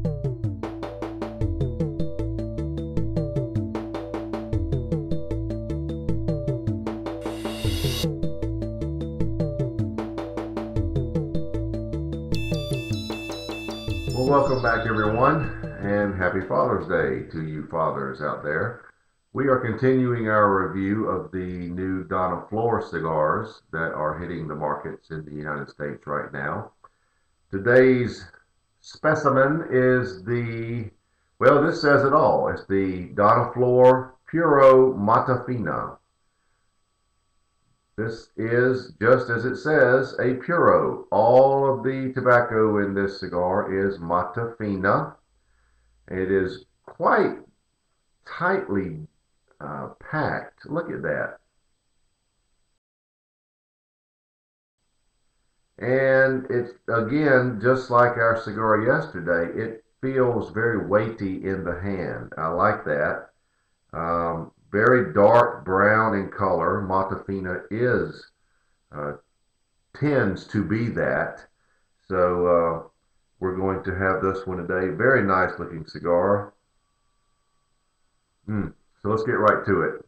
Well, welcome back everyone, and happy Father's Day to you fathers out there. We are continuing our review of the new Dona Flor cigars that are hitting the markets in the United States right now. Today's specimen is well, this says it all. It's the Dona Flor Puro Mata Fina. This is, just as it says, a Puro. All of the tobacco in this cigar is Mata Fina. It is quite tightly packed. Look at that. And it's, again, just like our cigar yesterday, it feels very weighty in the hand. I like that. Very dark brown in color. Mata Fina tends to be that. So we're going to have this one today. Very nice looking cigar. So let's get right to it.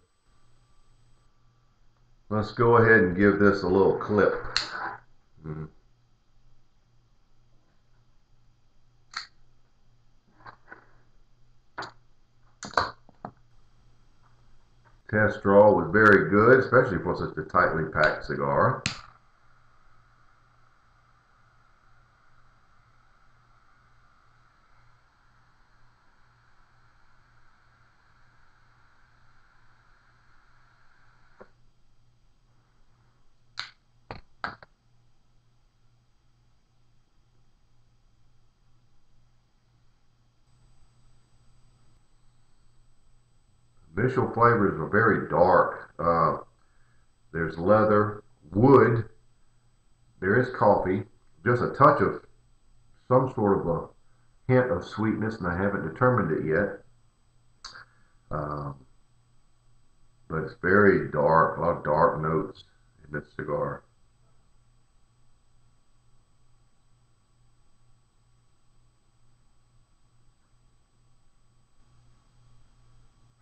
Let's go ahead and give this a little clip. Test draw was very good, especially for such a tightly packed cigar. Initial flavors are very dark. There's leather, wood, there is coffee, just a touch of some sort of a hint of sweetness, and I haven't determined it yet. But it's very dark, a lot of dark notes in this cigar.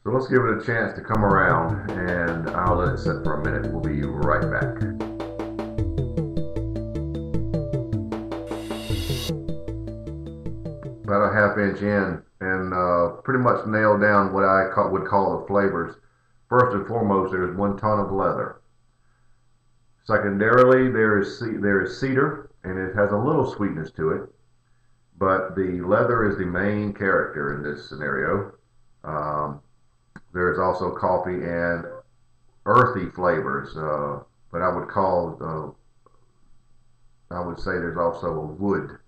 So let's give it a chance to come around, and I'll let it sit for a minute. We'll be right back. About a half-inch in, and pretty much nailed down what I would call the flavors. First and foremost, there's 1 ton of leather. Secondarily, there is cedar, and it has a little sweetness to it. But the leather is the main character in this scenario. There's also coffee and earthy flavors, but I would say there's also a wood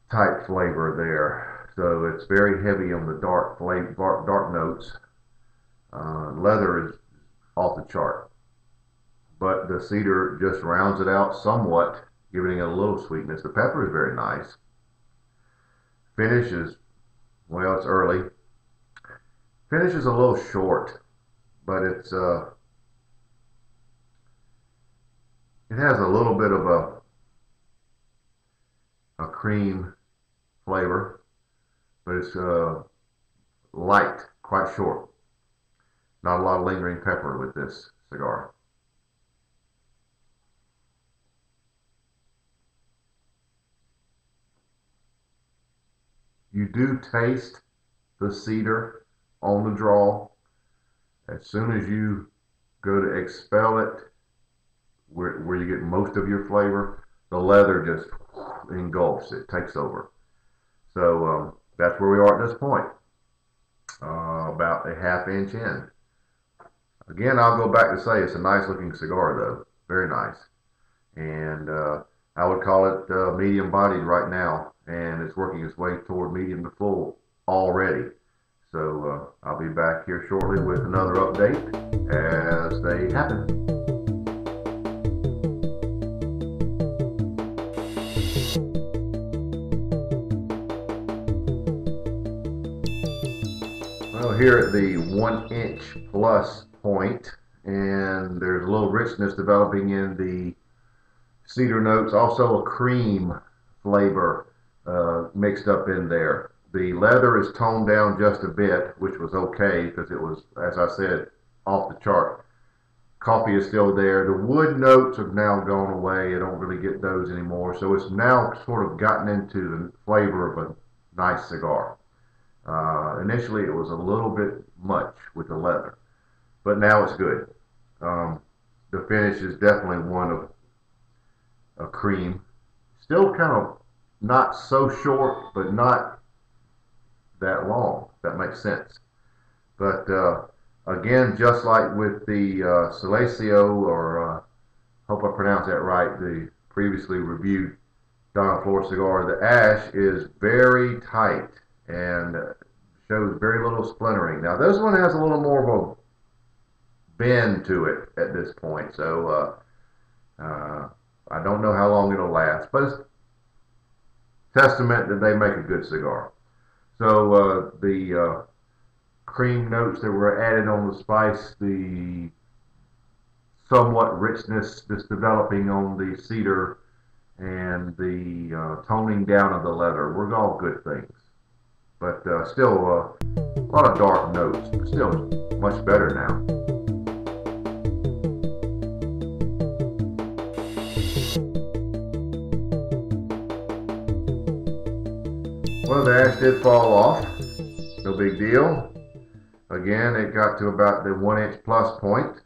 type flavor there. So it's very heavy on the dark notes. Leather is off the chart, but the cedar just rounds it out somewhat, giving it a little sweetness. The pepper is very nice. Finish is, well, it's early. Finish is a little short, but it has a little bit of a cream flavor, but it's light, quite short. Not a lot of lingering pepper with this cigar. You do taste the cedar on the draw. As soon as you go to expel it, where you get most of your flavor, the leather just engulfs it, takes over. So that's where we are at this point, about a half-inch in. Again, I'll go back to say it's a nice looking cigar though, very nice. And I would call it medium bodied right now, and it's working its way toward medium to full already. So I'll be back here shortly with another update as they happen. Well, here at the 1 inch plus point, and there's a little richness developing in the cedar notes, also a cream flavor mixed up in there. The leather is toned down just a bit, which was okay because it was, as I said, off the chart. Coffee is still there. The wood notes have now gone away. I don't really get those anymore. So it's now sort of gotten into the flavor of a nice cigar. Initially, it was a little bit much with the leather, but now it's good. Um, the finish is definitely one of a cream. Still kind of not so short, but not that long. If that makes sense. But again, just like with the Silecio, or hope I pronounced that right, the previously reviewed Dona Flor cigar, the ash is very tight and shows very little splintering. Now this one has a little more of a bend to it at this point, so I don't know how long it'll last, but it's testament that they make a good cigar. So the cream notes that were added on the spice, the somewhat richness that's developing on the cedar, and the toning down of the leather were all good things. But still a lot of dark notes, but still much better now. Well, the ash did fall off. No big deal. Again, it got to about the 1 inch plus point.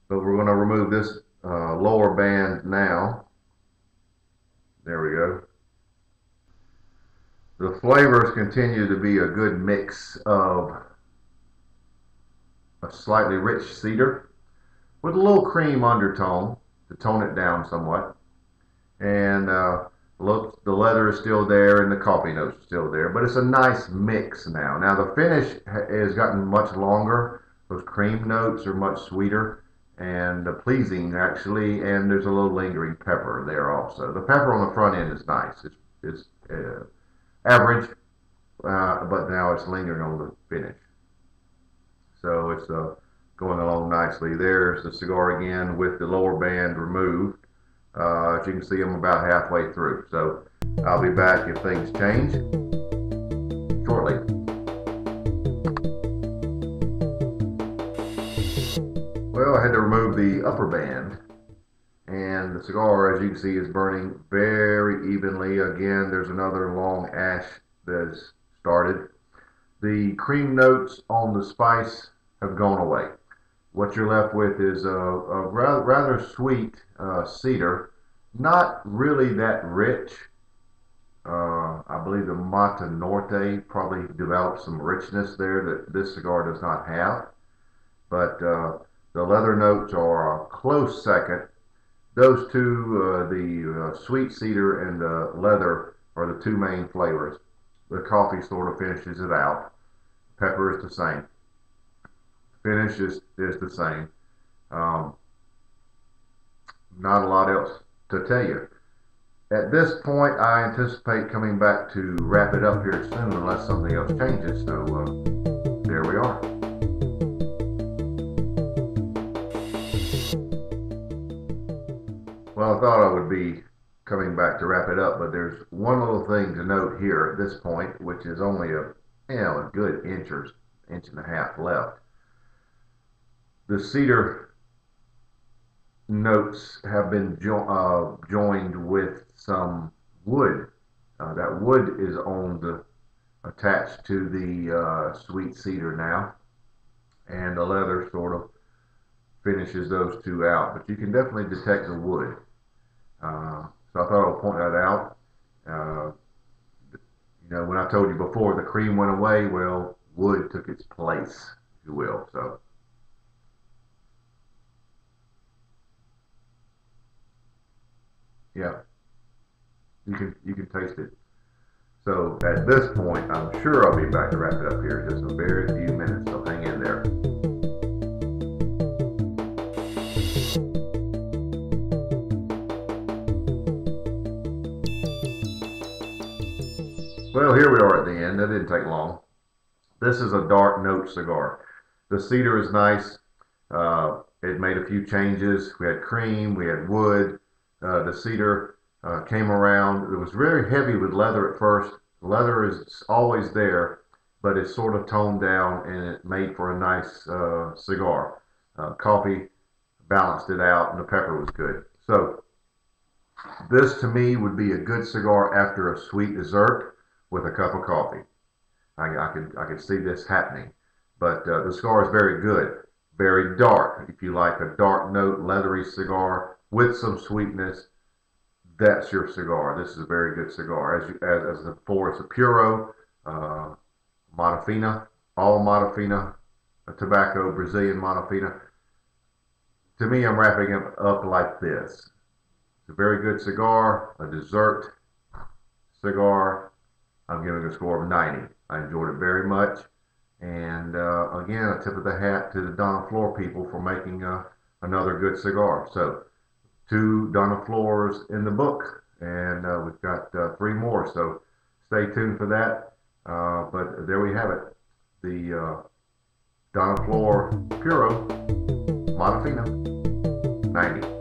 But we're going to remove this lower band now. There we go. The flavors continue to be a good mix of a slightly rich cedar with a little cream undertone to tone it down somewhat. And look, the leather is still there and the coffee notes are still there, but it's a nice mix now. Now the finish has gotten much longer. Those cream notes are much sweeter and pleasing actually, and there's a little lingering pepper there also. The pepper on the front end is nice. It's average, but now it's lingering on the finish. So it's going along nicely. There's the cigar again with the lower band removed. As you can see, I'm about halfway through. So I'll be back if things change shortly. Well, I had to remove the upper band, and the cigar, as you can see, is burning very evenly. Again, there's another long ash that's started. The cream notes on the spice have gone away. What you're left with is a rather sweet cedar, not really that rich. I believe the Mata Norte probably developed some richness there that this cigar does not have. But the leather notes are a close second. Those two, the sweet cedar and the leather, are the two main flavors. The coffee sort of finishes it out. Pepper is the same. Finish is the same. Not a lot else to tell you. At this point, I anticipate coming back to wrap it up here soon unless something else changes. So there we are. Well, I thought I would be coming back to wrap it up, but there's one little thing to note here at this point, which is only a good inch or inch and a half left. The cedar notes have been joined with some wood. That wood is attached to the sweet cedar now, and the leather sort of finishes those two out. But you can definitely detect the wood. So I thought I would point that out. When I told you before the cream went away, well, wood took its place, if you will. So. Yeah, you can taste it. So at this point, I'm sure I'll be back to wrap it up here in just a very few minutes. So hang in there. Well, here we are at the end. That didn't take long. This is a dark note cigar. The cedar is nice. It made a few changes. We had cream, we had wood. The cedar came around. It was very heavy with leather at first. Leather is always there, but it's sort of toned down and it made for a nice cigar. Coffee balanced it out and the pepper was good. So this to me would be a good cigar after a sweet dessert with a cup of coffee. I could see this happening. But the cigar is very good, very dark. If you like a dark note, leathery cigar with some sweetness, that's your cigar. This is a very good cigar. As the four, it's a Puro, uh, Matafina, all Matafina tobacco, Brazilian Matafina. To me, I'm wrapping it up like this. It's a very good cigar, a dessert cigar. I'm giving a score of 90. I enjoyed it very much. And again, a tip of the hat to the Dona Flor people for making another good cigar. So, two Dona Flors in the book, and we've got three more. So, stay tuned for that. But there we have it. The Dona Flor Puro Matafina 90.